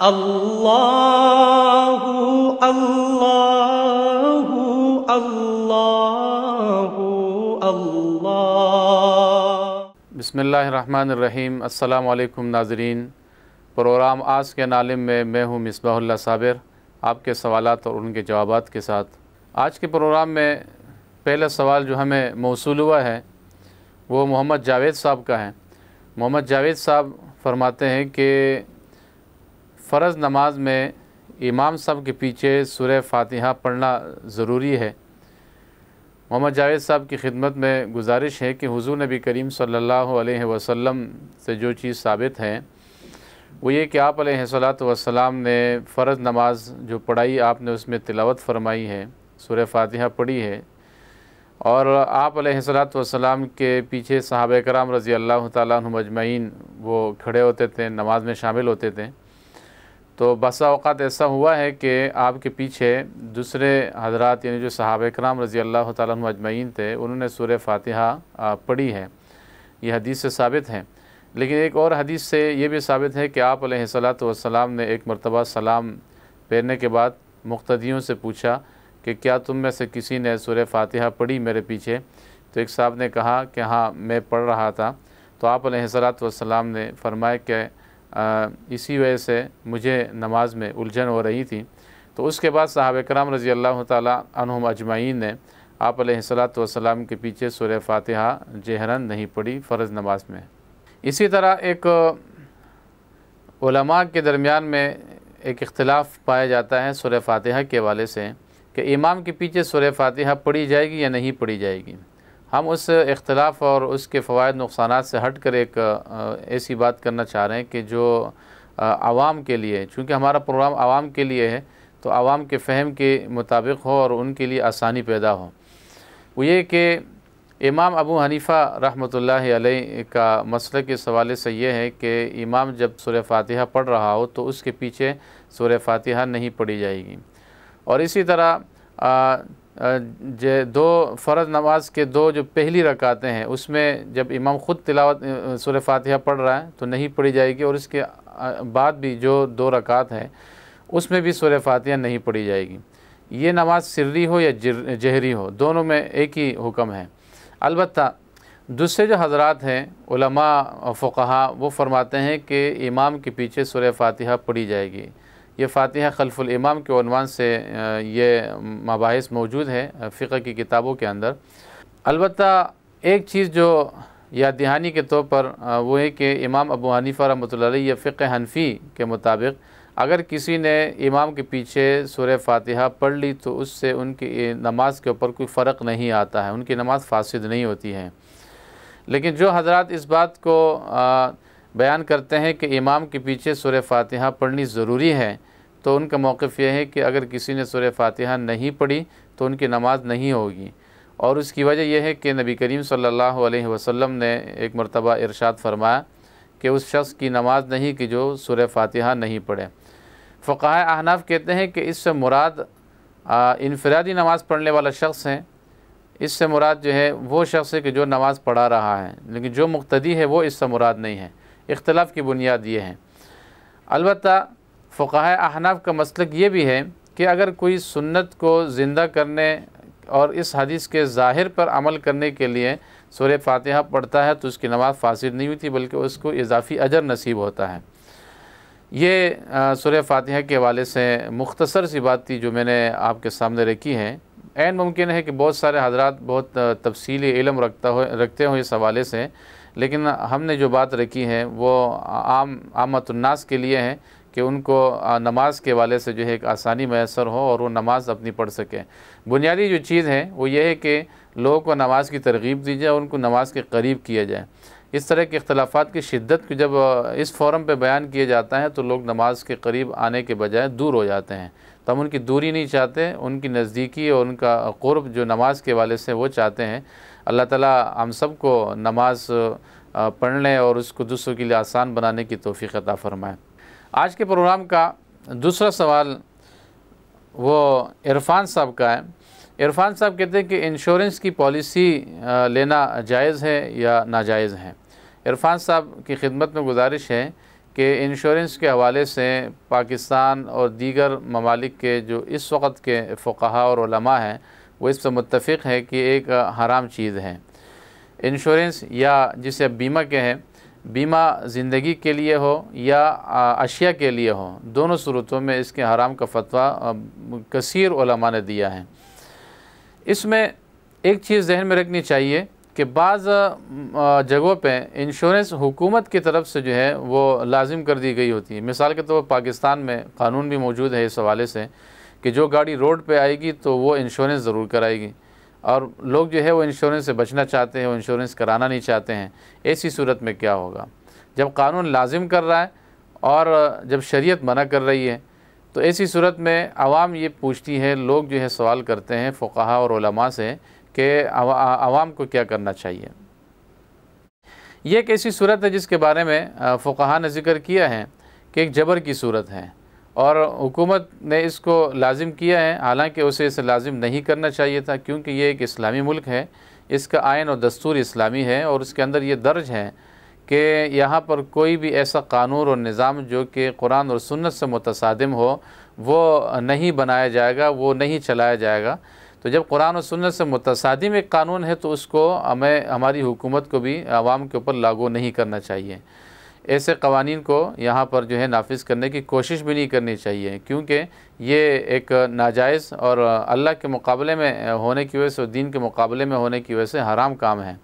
اللہ اللہ اللہ اللہ۔ بسم اللہ الرحمن الرحیم۔ السلام علیکم ناظرین، پروگرام آج کے نالم میں میں ہوں مصباح اللہ صابر، آپ کے سوالات اور ان کے جوابات کے ساتھ۔ آج کے پروگرام میں پہلا سوال جو ہمیں موصول ہوا ہے وہ محمد جاوید صاحب کا ہے۔ محمد جاوید صاحب فرماتے ہیں کہ فرض نماز میں امام صاحب کے پیچھے سورہ فاتحہ پڑھنا ضروری ہے۔ محمد جاوید صاحب کی خدمت میں گزارش ہے کہ حضور نبی کریم صلی اللہ علیہ وسلم سے جو چیز ثابت ہے وہ یہ کہ آپ علیہ السلام نے فرض نماز جو پڑھائی آپ نے اس میں تلاوت فرمائی ہے، سورہ فاتحہ پڑھی ہے، اور آپ علیہ السلام کے پیچھے صحابہ کرام رضی اللہ تعالیٰ عنہم اجمعین وہ کھڑے ہوتے تھے، نماز میں شامل ہوتے تھے۔ تو بسا اوقات ایسا ہوا ہے کہ آپ کے پیچھے دوسرے حضرات یعنی جو صحابہ کرام رضی اللہ تعالیٰ عنہم اجمعین تھے انہوں نے سورہ فاتحہ پڑھی ہے، یہ حدیث سے ثابت ہے۔ لیکن ایک اور حدیث سے یہ بھی ثابت ہے کہ آپ علیہ السلام نے ایک مرتبہ سلام پھیرنے کے بعد مقتدیوں سے پوچھا کہ کیا تم میں سے کسی نے سورہ فاتحہ پڑھی میرے پیچھے؟ تو ایک صاحب نے کہا کہ ہاں میں پڑھ رہا تھا۔ تو آپ علیہ السلام نے فرمایا کہ اسی وجہ سے مجھے نماز میں الجھن ہو رہی تھی۔ تو اس کے بعد صحابہ کرام رضی اللہ تعالیٰ عنہم اجمعین نے آپ علیہ السلام کے پیچھے سورہ فاتحہ جہراً نہیں پڑھی فرض نماز میں۔ اسی طرح ایک علماء کے درمیان میں ایک اختلاف پایا جاتا ہے سورہ فاتحہ کے حوالے سے کہ امام کے پیچھے سورہ فاتحہ پڑھی جائے گی یا نہیں پڑھی جائے گی۔ ہم اس اختلاف اور اس کے فوائد نقصانات سے ہٹ کر ایک ایسی بات کرنا چاہ رہے ہیں کہ جو عوام کے لیے، چونکہ ہمارا پروگرام عوام کے لیے ہے تو عوام کے فہم کے مطابق ہو اور ان کے لیے آسانی پیدا ہو۔ وہ یہ کہ امام ابو حنیفہ رحمۃ اللہ علیہ کا مسئلہ کے حوالے سے یہ ہے کہ امام جب سورہ فاتحہ پڑھ رہا ہو تو اس کے پیچھے سورہ فاتحہ نہیں پڑھی جائے گی۔ اور اسی طرح دو فرض نماز کے دو جو پہلی رکعتیں ہیں اس میں جب امام خود تلاوت سورہ فاتحہ پڑھ رہا ہے تو نہیں پڑھی جائے گی، اور اس کے بعد بھی جو دو رکعت ہیں اس میں بھی سورہ فاتحہ نہیں پڑھی جائے گی۔ یہ نماز سری ہو یا جہری ہو، دونوں میں ایک ہی حکم ہے۔ البتہ دوسرے جو حضرات ہیں علماء اور فقہا وہ فرماتے ہیں کہ امام کے پیچھے سورہ فاتحہ پڑھی جائے گی۔ یہ فاتحہ خلف الامام کے عنوان سے یہ مباحث موجود ہے فقہ کی کتابوں کے اندر۔ البتہ ایک چیز جو یاد دہانی کے طور پر وہ ہے کہ امام ابو حنیفہ رحمۃ اللہ علیہ فقہ حنفی کے مطابق اگر کسی نے امام کے پیچھے سورہ فاتحہ پڑھ لی تو اس سے ان کی نماز کے اوپر کوئی فرق نہیں آتا ہے، ان کی نماز فاسد نہیں ہوتی ہے۔ لیکن جو حضرات اس بات کو بیان کرتے ہیں کہ امام کے پیچھے سورہ فاتحہ پڑھنی ضروری ہے تو ان کا موقف یہ ہے کہ اگر کسی نے سورہ فاتحہ نہیں پڑھی تو ان کی نماز نہیں ہوگی، اور اس کی وجہ یہ ہے کہ نبی کریم صلی اللہ علیہ وسلم نے ایک مرتبہ ارشاد فرمایا کہ اس شخص کی نماز نہیں کہ جو سورہ فاتحہ نہیں پڑھے۔ فقہائے احناف کہتے ہیں کہ اس سے مراد انفرادی نماز پڑھنے والا شخص ہے، اس سے مراد جو ہے وہ شخص ہے کہ جو نماز پڑھا رہا ہے، لیکن جو مقتدی ہے وہ اس سے مراد نہیں ہے۔ اختلاف کی بنیاد یہ ہے۔ البتہ فقہائے احناف کا مسلک یہ بھی ہے کہ اگر کوئی سنت کو زندہ کرنے اور اس حدیث کے ظاہر پر عمل کرنے کے لیے سورہ فاتحہ پڑھتا ہے تو اس کی نماز فاسد نہیں ہوتی بلکہ اس کو اضافی اجر نصیب ہوتا ہے۔ یہ سورہ فاتحہ کے حوالے سے مختصر سی بات تھی جو میں نے آپ کے سامنے رکھی ہے۔ عین ممکن ہے کہ بہت سارے حضرات بہت تفصیلی علم رکھتے ہوں اس حوالے سے، لیکن ہم نے جو بات رکھی ہے وہ عامت الناس کے لیے ہے کہ ان کو نماز کے حوالے سے جو ہے ایک آسانی میسر ہو اور وہ نماز اپنی پڑھ سکے۔ بنیادی جو چیز ہے وہ یہ ہے کہ لوگوں کو نماز کی ترغیب دی جائے اور ان کو نماز کے قریب کیا جائے۔ اس طرح کے اختلافات کی شدت کو جب اس فورم پہ بیان کیا جاتا ہے تو لوگ نماز کے قریب آنے کے بجائے دور ہو جاتے ہیں۔ تو ہم ان کی دوری نہیں چاہتے، ان کی نزدیکی اور ان کا قرب جو نماز کے حوالے سے وہ چاہتے ہیں۔ اللہ تعالیٰ ہم سب کو نماز پڑھنے اور اس کو دوسروں کے لیے آسان بنانے کی توفیق عطا فرمائے۔ آج کے پروگرام کا دوسرا سوال وہ عرفان صاحب کا ہے۔ عرفان صاحب کہتے ہیں کہ انشورنس کی پالیسی لینا جائز ہے یا ناجائز ہے؟ عرفان صاحب کی خدمت میں گزارش ہے کہ انشورنس کے حوالے سے پاکستان اور دیگر ممالک کے جو اس وقت کے فقہاء اور علماء ہیں وہ اس پر متفق ہے کہ ایک حرام چیز ہے انشورنس، یا جسے اب بیمہ کہیں، بیمہ زندگی کے لیے ہو یا اشیاء کے لیے ہو، دونوں صورتوں میں اس کے حرام کا فتویٰ کثیر علماء نے دیا ہے۔ اس میں ایک چیز ذہن میں رکھنی چاہیے کہ بعض جگہوں پہ انشورنس حکومت کی طرف سے جو ہے وہ لازم کر دی گئی ہوتی ہے۔ مثال کے طور پر پاکستان میں قانون بھی موجود ہے اس حوالے سے کہ جو گاڑی روڈ پہ آئے گی تو وہ انشورنس ضرور کرائے گی، اور لوگ جو ہے وہ انشورنس سے بچنا چاہتے ہیں، وہ انشورنس کرانا نہیں چاہتے ہیں۔ ایسی صورت میں کیا ہوگا؟ جب قانون لازم کر رہا ہے اور جب شریعت منع کر رہی ہے تو ایسی صورت میں عوام یہ پوچھتی ہے، لوگ جو ہے سوال کرتے ہیں فقہاء اور علماء سے کہ عوام کو کیا کرنا چاہیے۔ یہ ایک ایسی صورت ہے جس کے بارے میں فقہاء نے ذکر کیا ہے کہ ایک جبر کی صورت ہے، اور حکومت نے اس کو لازم کیا ہے، حالانکہ اسے لازم نہیں کرنا چاہیے تھا، کیونکہ یہ ایک اسلامی ملک ہے، اس کا آئین اور دستور اسلامی ہے، اور اس کے اندر یہ درج ہے کہ یہاں پر کوئی بھی ایسا قانون اور نظام جو کہ قرآن اور سنت سے متصادم ہو وہ نہیں بنایا جائے گا، وہ نہیں چلایا جائے گا۔ تو جب قرآن و سنت سے متصادم ایک قانون ہے تو اس کو ہماری حکومت کو بھی عوام کے اوپر لاگو نہیں کرنا چاہیے۔ ایسے قوانین کو یہاں پر جو ہے نافذ کرنے کی کوشش بھی نہیں کرنی چاہیے، کیونکہ یہ ایک ناجائز اور اللہ کے مقابلے میں ہونے کی وجہ سے، دین کے مقابلے میں ہونے کی وجہ سے حرام کام ہے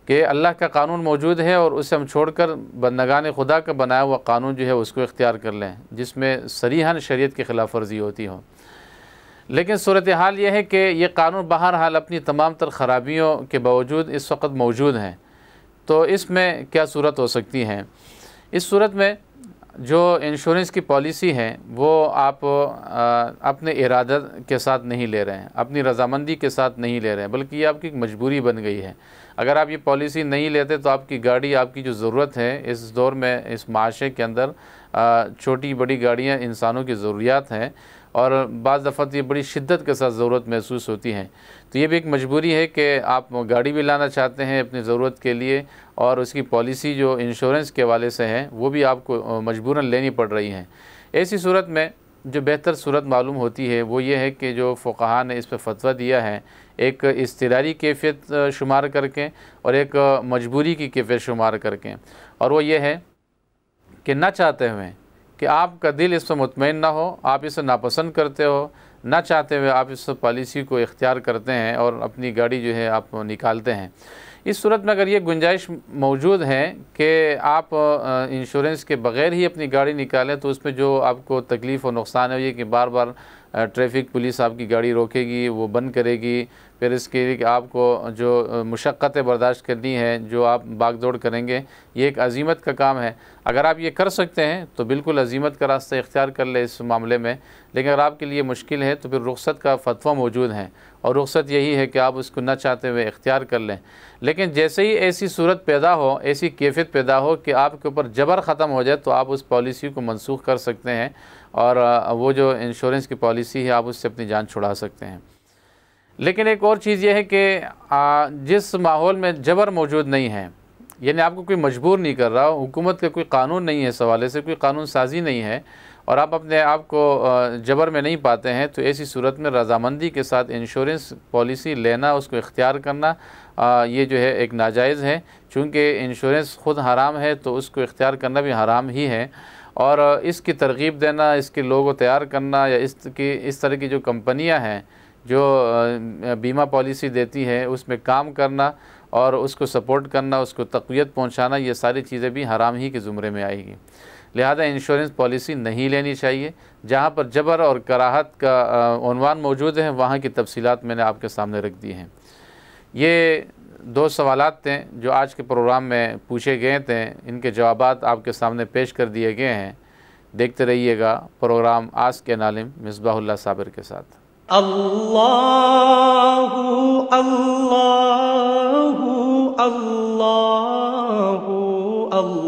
کہ اللہ کا قانون موجود ہے اور اسے ہم چھوڑ کر بندگان خدا کا بنایا ہوا قانون جو ہے اس کو اختیار کر لیں، جس میں صریحاً شریعت کی خلاف ورزی ہوتی ہو۔ لیکن صورتحال یہ ہے کہ یہ قانون بہرحال اپنی تمام تر خرابیوں کے باوجود اس وقت موجود ہیں۔ تو اس میں کیا صورت ہو سکتی ہے؟ اس صورت میں جو انشورنس کی پالیسی ہے وہ آپ اپنے ارادت کے ساتھ نہیں لے رہے ہیں، اپنی رضامندی کے ساتھ نہیں لے رہے ہیں، بلکہ یہ آپ کی ایک مجبوری بن گئی ہے۔ اگر آپ یہ پالیسی نہیں لیتے تو آپ کی گاڑی، آپ کی جو ضرورت ہے اس دور میں، اس معاشرے کے اندر چھوٹی بڑی گاڑیاں انسانوں کی ضروریات ہیں، اور بعض دفعہ یہ بڑی شدت کے ساتھ ضرورت محسوس ہوتی ہے، تو یہ بھی ایک مجبوری ہے کہ آپ گاڑی بھی لانا چاہتے ہیں اپنی ضرورت کے لیے، اور اس کی پالیسی جو انشورنس کے حوالے سے ہے وہ بھی آپ کو مجبوراً لینی پڑ رہی ہے۔ ایسی صورت میں جو بہتر صورت معلوم ہوتی ہے وہ یہ ہے کہ جو فقہاء نے اس پہ فتویٰ دیا ہے، ایک اضطراری کیفیت شمار کر کے اور ایک مجبوری کی کیفیت شمار کر کے، اور وہ یہ ہے کہ نہ چاہتے ہوئے کہ آپ کا دل اس پر مطمئن نہ ہو، آپ اسے ناپسند کرتے ہو، نہ چاہتے ہوئے آپ اس پالیسی کو اختیار کرتے ہیں اور اپنی گاڑی جو ہے آپ نکالتے ہیں۔ اس صورت میں اگر یہ گنجائش موجود ہے کہ آپ انشورنس کے بغیر ہی اپنی گاڑی نکالیں تو اس میں جو آپ کو تکلیف و نقصان ہے یہ کہ بار بار ٹریفک پولیس آپ کی گاڑی روکے گی، وہ بند کرے گی، پھر اس کے لیے آپ کو جو مشقتیں برداشت کرنی ہے، جو آپ باغ دوڑ کریں گے، یہ ایک عزیمت کا کام ہے۔ اگر آپ یہ کر سکتے ہیں تو بالکل عزیمت کا راستہ اختیار کر لیں اس معاملے میں، لیکن اگر آپ کے لیے مشکل ہے تو پھر رخصت کا فتویٰ موجود ہے، اور رخصت یہی ہے کہ آپ اس کو نہ چاہتے ہوئے اختیار کر لیں۔ لیکن جیسے ہی ایسی صورت پیدا ہو، ایسی کیفیت پیدا ہو کہ آپ کے اوپر جبر ختم ہو جائے تو آپ اس پالیسی کو منسوخ کر سکتے ہیں، اور وہ جو انشورنس کی پالیسی ہے آپ اس سے اپنی جان چھڑا سکتے ہیں۔ لیکن ایک اور چیز یہ ہے کہ جس ماحول میں جبر موجود نہیں ہے، یعنی آپ کو کوئی مجبور نہیں کر رہا، حکومت کا کوئی قانون نہیں ہے، اس حوالے سے کوئی قانون سازی نہیں ہے، اور آپ اپنے آپ کو جبر میں نہیں پاتے ہیں، تو ایسی صورت میں رضامندی کے ساتھ انشورنس پالیسی لینا، اس کو اختیار کرنا، یہ جو ہے ایک ناجائز ہے۔ چونکہ انشورنس خود حرام ہے تو اس کو اختیار کرنا بھی حرام ہی ہے، اور اس کی ترغیب دینا، اس کے لوگو تیار کرنا، یا اس طرح کی جو کمپنیاں ہیں جو بیمہ پالیسی دیتی ہے اس میں کام کرنا اور اس کو سپورٹ کرنا، اس کو تقویت پہنچانا، یہ ساری چیزیں بھی حرام ہی کے زمرے میں آئے گی۔ لہذا انشورنس پالیسی نہیں لینی چاہیے۔ جہاں پر جبر اور کراہت کا عنوان موجود ہے وہاں کی تفصیلات میں نے آپ کے سامنے رکھ دی ہیں۔ یہ دو سوالات تھے جو آج کے پروگرام میں پوچھے گئے تھے، ان کے جوابات آپ کے سامنے پیش کر دیے گئے ہیں۔ دیکھتے رہیے گا پروگرام آج کے نالم مصباح اللہ صابر کے ساتھ۔ اللہ اللہ اللہ اللہ